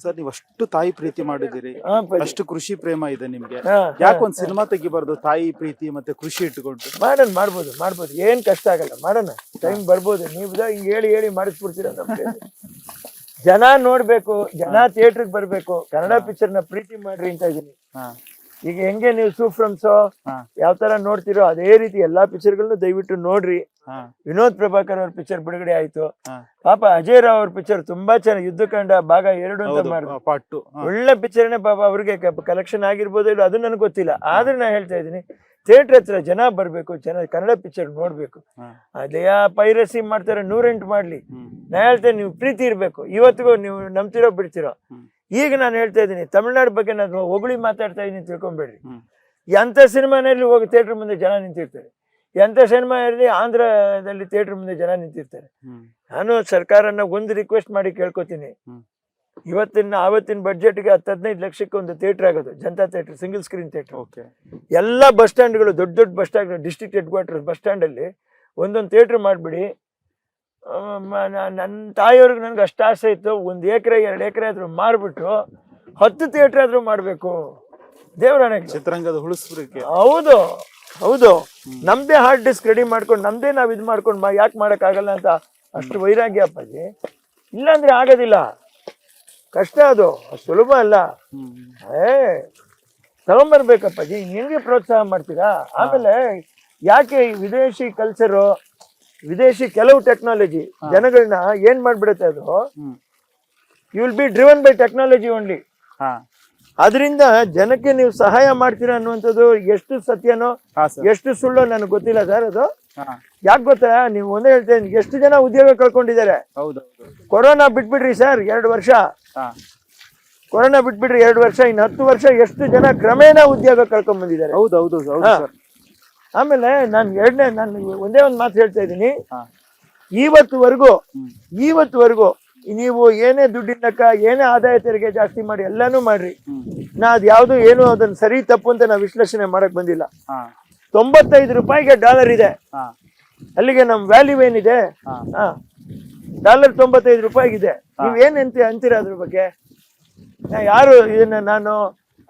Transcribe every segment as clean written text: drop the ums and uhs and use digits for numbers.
Sir ನೀವು ಅಷ್ಟು ತಾಯಿ ಪ್ರೀತಿ ಮಾಡಿದಿರಿ, ಹಾ ಅಪ್ಪಾಜಿ. ಅಷ್ಟು ಕೃಷಿ ಪ್ರೇಮ ಇದೆ ನಿಮ್ಗೆ, ಹಾ, ಯಾಕೆ ಒಂದ್ ಸಿನಿಮಾ ತೆಗಿಬಾರ್ದು ತಾಯಿ ಪ್ರೀತಿ ಮತ್ತೆ ಕೃಷಿ ಇಟ್ಕೊಂಡು? ಮಾಡ್ಬೋದು ಏನ್ ಕಷ್ಟ ಆಗಲ್ಲ, ಮಾಡೋಣ. ಟೈಮ್ ಬರ್ಬೋದು. ನೀವು ಹಿಂಗ್ ಹೇಳಿ ಹೇಳಿ ಮಾಡಿಸ್ಬಿಡ್ತೀರ ನಮ್ಗೆ. ಜನ ನೋಡ್ಬೇಕು, ಜನ ಥಿಯೇಟರ್ಗೆ ಬರ್ಬೇಕು, ಕನ್ನಡ ಪಿಕ್ಚರ್ ನ ಪ್ರೀತಿ ಮಾಡ್ರಿ ಅಂತ ಇದೀನಿ. ಈಗ ಹೆಂಗೆ ನೀವು ಸೂಫ್ರಮ್ಸ್ ಯಾವ ತರ ನೋಡ್ತಿರೋ ಅದೇ ರೀತಿ ಎಲ್ಲಾ ಪಿಕ್ಚರ್ಗಳನ್ನು ದಯವಿಟ್ಟು ನೋಡ್ರಿ. ವಿನೋದ್ ಪ್ರಭಾಕರ್ ಅವ್ರ ಪಿಕ್ಚರ್ ಬಿಡುಗಡೆ ಆಯ್ತು. ಪಾಪ ಅಜಯ್ ರಾವ್ ಅವ್ರ ಪಿಕ್ಚರ್ ತುಂಬಾ ಚೆನ್ನಾಗಿ, ಯುದ್ಧಕಾಂಡ ಭಾಗ 2 ಅಂತ ಮಾಡಿದ್ರು. ಒಳ್ಳೆ ಪಿಕ್ಚರ್ನೇ. ಪಾಪ ಅವ್ರಿಗೆ ಕಲೆಕ್ಷನ್ ಆಗಿರ್ಬೋದು ಇಲ್ಲ ಅದು ನನಗೆ ಗೊತ್ತಿಲ್ಲ. ಆದ್ರೆ ನಾ ಹೇಳ್ತಾ ಇದ್ದೀನಿ, ಥಿಯೇಟರ್ ಹತ್ರ ಜನ ಬರ್ಬೇಕು, ಜನ ಕನ್ನಡ ಪಿಕ್ಚರ್ ನೋಡ್ಬೇಕು. ಅದೇ ಪೈರಸಿ ಮಾಡ್ತಾರೆ, 108 ಮಾಡ್ಲಿ. ನಾ ಹೇಳ್ತೇನೆ ನೀವು ಪ್ರೀತಿ ಇರ್ಬೇಕು. ಇವತ್ತಿಗೂ ನೀವು ನಂಬ್ತಿರೋ ಬಿಡ್ತಿರೋ. ಈಗ ನಾನು ಹೇಳ್ತಾ ಇದ್ದೀನಿ, ತಮಿಳ್ನಾಡು ಬಗ್ಗೆ ನಾನು ಹೊಗಳಿ ಮಾತಾಡ್ತಾ ಇದ್ದೀನಿ ತಿಳ್ಕೊಂಬೇಡ್ರಿ. ಎಂಥ ಸಿನಿಮಾನಲ್ಲಿ ಹೋಗಿ ಥಿಯೇಟರ್ ಮುಂದೆ ಜನ ನಿಂತಿರ್ತಾರೆ, ಎಂಥ ಸಿನಿಮಾ ಇರಲಿ ಆಂಧ್ರದಲ್ಲಿ ಥಿಯೇಟರ್ ಮುಂದೆ ಜನ ನಿಂತಿರ್ತಾರೆ. ನಾನು ಸರ್ಕಾರನ ಒಂದು ರಿಕ್ವೆಸ್ಟ್ ಮಾಡಿ ಕೇಳ್ಕೊತೀನಿ, ಆವತ್ತಿನ ಬಡ್ಜೆಟ್ಗೆ 10-15 ಲಕ್ಷಕ್ಕೆ ಒಂದು ಥಿಯೇಟರ್ ಆಗೋದು, Janata theatre, single screen theatre. ಎಲ್ಲ ಬಸ್ ಸ್ಟ್ಯಾಂಡ್ಗಳು, ದೊಡ್ಡ bus stand, district headquarters bus ಸ್ಟ್ಯಾಂಡಲ್ಲಿ ಒಂದೊಂದು ಥಿಯೇಟರ್ ಮಾಡಿಬಿಡಿ. ನನ್ನ ತಾಯಿಯವ್ರಿಗೆ ನನಗೆ ಅಷ್ಟು ಆಸೆ ಇತ್ತು, 1 ಎಕರೆ 2 ಎಕರೆ ಆದ್ರೂ ಮಾರ್ಬಿಟ್ಟು 10 ಥಿಯೇಟರ್ ಆದ್ರೂ ಮಾಡಬೇಕು ದೇವರಾಣೆಗೆ, ಚಿತ್ರರಂಗದ ಉಳಿಸ್ಲಿಕ್ಕೆ. ಹೌದು ನಮ್ದೇ ಹಾರ್ಡ್ ಡಿಸ್ಕ್ ರೆಡಿ ಮಾಡ್ಕೊಂಡು ನಮ್ದೇ ನಾವ್ ಇದು ಮಾಡ್ಕೊಂಡು ಯಾಕೆ ಮಾಡಕ್ ಆಗಲ್ಲ ಅಂತ ಅಷ್ಟು ವೈರಾಗ್ಯ ಅಪ್ಪಾಜಿ. ಇಲ್ಲಾಂದ್ರೆ ಆಗೋದಿಲ್ಲ, ಕಷ್ಟ, ಅದು ಸುಲಭ ಅಲ್ಲ. ತಗೊಂಬರ್ಬೇಕಪ್ಪಾಜಿ. ಹೆಂಗೆ ಪ್ರೋತ್ಸಾಹ ಮಾಡ್ತೀರಾ? ಆಮೇಲೆ ಯಾಕೆ ವಿದೇಶಿ ಕಲ್ಚರು, ವಿದೇಶಿ ಕೆಲವು ಟೆಕ್ನಾಲಜಿ ಜನಗಳನ್ನ ಏನ್ ಮಾಡ್ಬಿಡುತ್ತೆ, ಅದು you will be driven by technology only. ಅದರಿಂದ ಜನಕ್ಕೆ ನೀವು ಸಹಾಯ ಮಾಡ್ತೀರಾ ಅನ್ನುವಂಥದ್ದು ಎಷ್ಟು ಸತ್ಯನೋ ಎಷ್ಟು ಸುಳ್ಳೋ ನನಗೆ ಗೊತ್ತಿಲ್ಲ ಸರ್. ಅದು ಯಾಕೆ ಗೊತ್ತಾ, ನೀವು ಒಂದೇ ಹೇಳ್ತೇನೆ, ಎಷ್ಟು ಜನ ಉದ್ಯೋಗ ಕಳ್ಕೊಂಡಿದ್ದಾರೆ. ಕೊರೋನಾ ಬಿಟ್ಬಿಡ್ರಿ ಸರ್, 2 ವರ್ಷ ಕೊರೋನಾ ಬಿಟ್ಬಿಡ್ರಿ, 2 ವರ್ಷ, ಇನ್ನು 10 ವರ್ಷ ಎಷ್ಟು ಜನ ಕ್ರಮೇಣ ಉದ್ಯೋಗ ಕಳ್ಕೊಂಡ್ ಬಂದಿದ್ದಾರೆ. ಆಮೇಲೆ ನಾನು ಒಂದೇ ಒಂದು ಮಾತು ಹೇಳ್ತಾ ಇದ್ದೀನಿ, ಇವತ್ತುವರೆಗೂ ನೀವು ಏನೇ ದುಡ್ಡಿನಕ್ಕ ಏನೇ ಆದಾಯ ತೆರಿಗೆ ಜಾಸ್ತಿ ಮಾಡಿ ಎಲ್ಲಾನು ಮಾಡ್ರಿ, ನಾ ಅದ್ ಯಾವ್ದು ಏನು ಅದನ್ನ ಸರಿ ತಪ್ಪು ಅಂತ ನಾವು ವಿಶ್ಲೇಷಣೆ ಮಾಡಕ್ ಬಂದಿಲ್ಲ. 95 ರೂಪಾಯಿಗೆ ಡಾಲರ್ ಇದೆ, ಅಲ್ಲಿಗೆ ನಮ್ ವ್ಯಾಲ್ಯೂ ಏನಿದೆ? ಡಾಲರ್ 95 ರೂಪಾಯಿಗಿದೆ. ನೀವೇನ್ ಅಂತೀರಾ ಅದ್ರ ಬಗ್ಗೆ? ಯಾರು ಇದನ್ನ, ನಾನು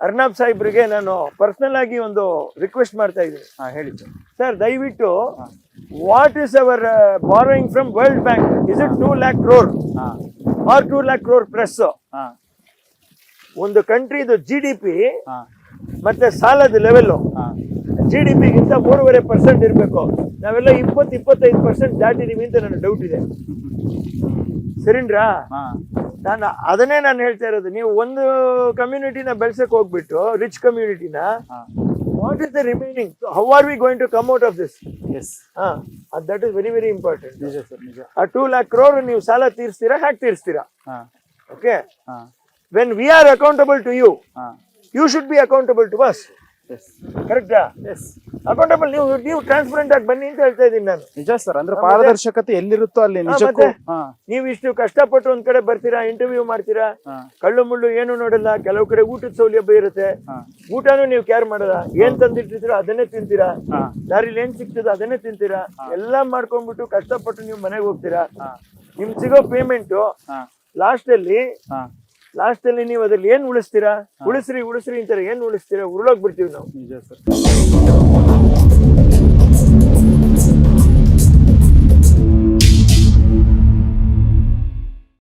ಅರ್ನಾಬ್ ಸಾಹೇಬ್ರಿಗೆ ನಾನು ಪರ್ಸನಲ್ ಆಗಿ ಒಂದು ರಿಕ್ವೆಸ್ಟ್ ಮಾಡ್ತಾ ಇದ್ದೀನಿ. ಹೇಳಿ ಸರ್, ದಯವಿಟ್ಟು what is our borrowing from world bank? Is it 2 lakh crore or 2 lakh crore plus? ಒಂದು ಕಂಟ್ರಿದು GDP ಮತ್ತೆ ಸಾಲದ ಲೆವೆಲ್ GDP-ಗಿಂತ 3.5% ಇರಬೇಕು. ನಾವೆಲ್ಲ 20-25% ದಾಟಿದೀವಿ ಅಂತ ನನ್ನ ಡೌಟ್ ಇದೆ. ಸರಿನ್ರಾ? ಅದನ್ನೇ ನಾನು ಹೇಳ್ತಾ ಇರೋದು. ನೀವು ಒಂದು ಕಮ್ಯುನಿಟಿನ ಬೆಳ್ಸಕ್ ಹೋಗ್ಬಿಟ್ಟು, ರಿಚ್ ಕಮ್ಯುನಿಟಿನ, what is the remaining? How are we going to come out of this? That is very very important. ಆ 2 lakh crore ನೀವು ಸಾಲ ತೀರ್ಸ್ತೀರಾ? ಹ್ಯಾಕ್ ತೀರ್ಸ್ತೀರಾ? Okay, when we are accountable to you, you should be accountable to us. ಕರೆಕ್ಟಾ? Accountable. ನೀವು transparent ಆಗಿ ಬನ್ನಿ ಅಂತ ಹೇಳ್ತಾ ಇದ್ದೀನಿ ನಾನು. ನಿಜ ಸರ್, ಅಂದ್ರೆ ಪಾರದರ್ಶಕತೆ ಎಲ್ಲಿರುತ್ತೋ ಅಲ್ಲಿ. ನೀವು ಇಷ್ಟು ಕಷ್ಟಪಟ್ಟು ಒಂದ್ ಕಡೆ ಬರ್ತೀರಾ, ಇಂಟರ್ವ್ಯೂ ಮಾಡ್ತೀರಾ, ಕಳ್ಳು ಮುಳ್ಳು ಏನು ನೋಡಲ್ಲ. ಕೆಲವು ಕಡೆ ಊಟದ ಸೌಲಭ್ಯ ಇರುತ್ತೆ, ಊಟನೂ ನೀವು ಕೇರ್ ಮಾಡಲ್ಲ. ಏನ್ ತಂದಿಟ್ಟಿರ್ತೀರಾ ಅದನ್ನೇ ತಿಂತೀರಾ, ದಾರಿಲಿ ಏನ್ ಸಿಗ್ತದ ಅದನ್ನೇ ತಿಂತೀರಾ. ಎಲ್ಲಾ ಮಾಡ್ಕೊಂಡ್ಬಿಟ್ಟು ಕಷ್ಟಪಟ್ಟು ನೀವು ಮನೆಗೆ ಹೋಗ್ತೀರಾ. ನಿಮ್ ಸಿಗೋ ಪೇಮೆಂಟ್ ಲಾಸ್ಟ್ ಅಲ್ಲಿ ನೀವು ಅದ್ರಲ್ಲಿ ಏನ್ ಉಳಿಸ್ತೀರಾ? ಉಳಿಸ್ರಿ ಅಂತಾರೆ, ಏನ್ ಉಳಿಸ್ತೀರಾ? ಉರುಳೋಗ್ ಬಿಡ್ತೀವಿ ನಾವು.